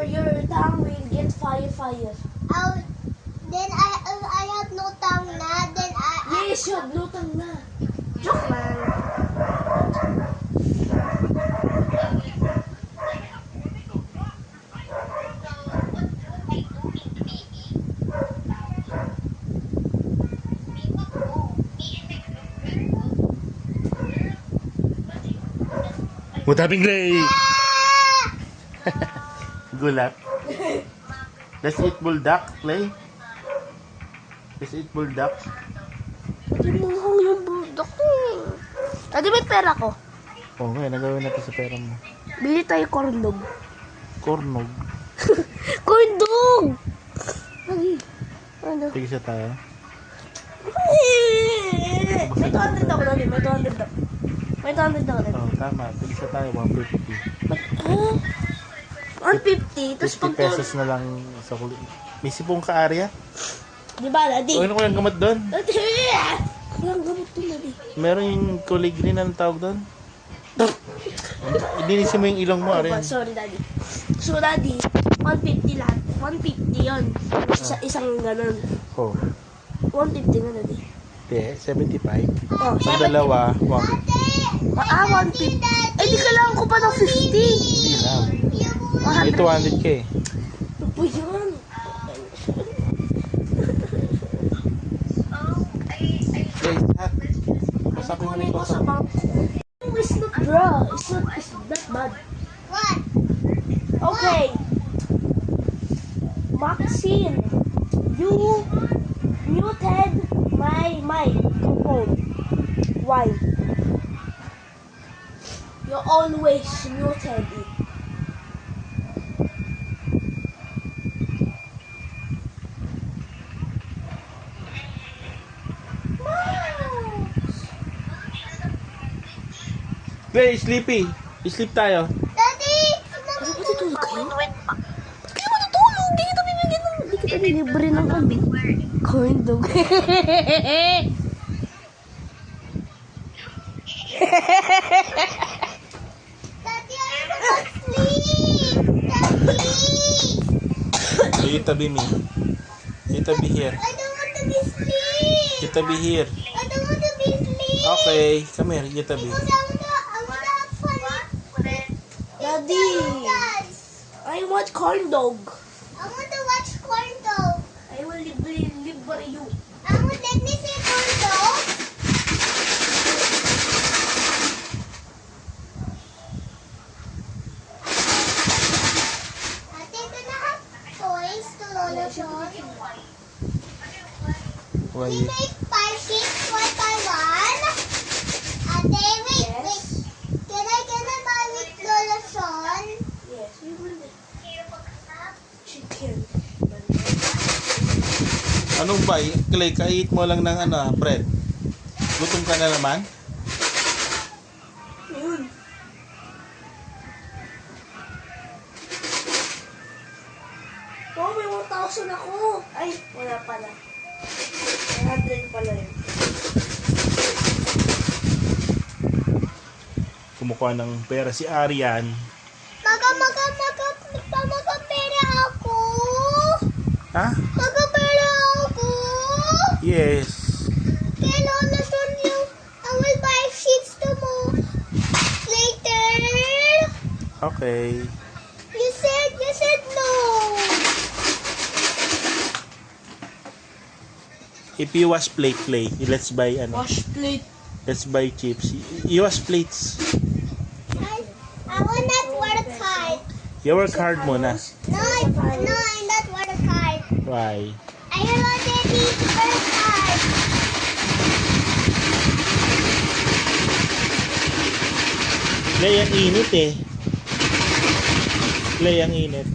your tongue will get fire. Oh, then I have no tongue na. Then Yes, you have no tongue na. Joke lang. Mutabing Clay! Gulat. Let's eat buldak, Clay. Let's eat buldak. Pati mukhang yung bulldog ko. Adi, may pera ko. Oo nga, nagawin natin sa pera mo. Bili tayo corn dog. Cornog. Corn dog! Ay, ano? Tigisa tayo. May 200 ako natin, may 200 ako. May 200 ako natin. Oo, tama. Tigisa tayo, 150. Ah, 150, tapos 50 pag pesos na lang sa kulit. May sipong ka-area. Di ba, Daddy? O, ano ko yung gamot doon? Daddy! Walang gamot to, Daddy. Meron yung kuligrin na tawag doon. Idinisin mo yung ilong mo, Oh, Arian. sorry, Daddy. So, Daddy, 150 lahat. 150 yun. Isang ganun. Oh. 150 na, Daddy. Hindi, 75. Oh, Pag dalawa, 150. 150. Eh, di kailangan ko pa ng 50. Hindi na. May 200k. Ano po yun? Okay, hat. Pasapin mo na Kunin ito ko sa... sa bangko. It's not, bro. It's not bad. what? Okay. Maxine, you muted my microphone. Why? You always muted it. Play, sleepy. Sleep tayo. Daddy! Ano ba tutulog kayo? Ba't kayo matutulog? Hindi kita bibigyan ng... Hindi kita nilibre ng corn dog. Daddy, I want to sleep! Daddy! You tabi me. You tabi here. I don't want to be asleep! You tabi here. I don't want to be asleep! Okay, come here. You tabi. Because I want to have fun. Daddy, Dance. I want corn dog. I want to watch corn dog. I will libre you. Let me see corn dog. Ate, can I have toys to Lola Sean? Why? We make pancakes one by one. Ate, wait. Can I buy with Lola Sean? Yes, we will. Chicken. Anong bay? Clay, kahit mo lang ng bread. Gutom ka na naman? Yun. Oh, may 1,000 ako. Ay, wala pala. 100 pala yun. Kumukuha ng pera si Arian. Magpapera ako. Ha? Magpapera ako. Yes. Kay Lola Sean yung I will buy sheets to mo later. Okay. You said no. If you wash plate, Clay, let's buy Wash plate. Let's buy chips. You wash plates. I will not work hard. You work hard muna. No, I'm not work hard. Why? I already work hard. Clay, ang init eh. Clay, ang init.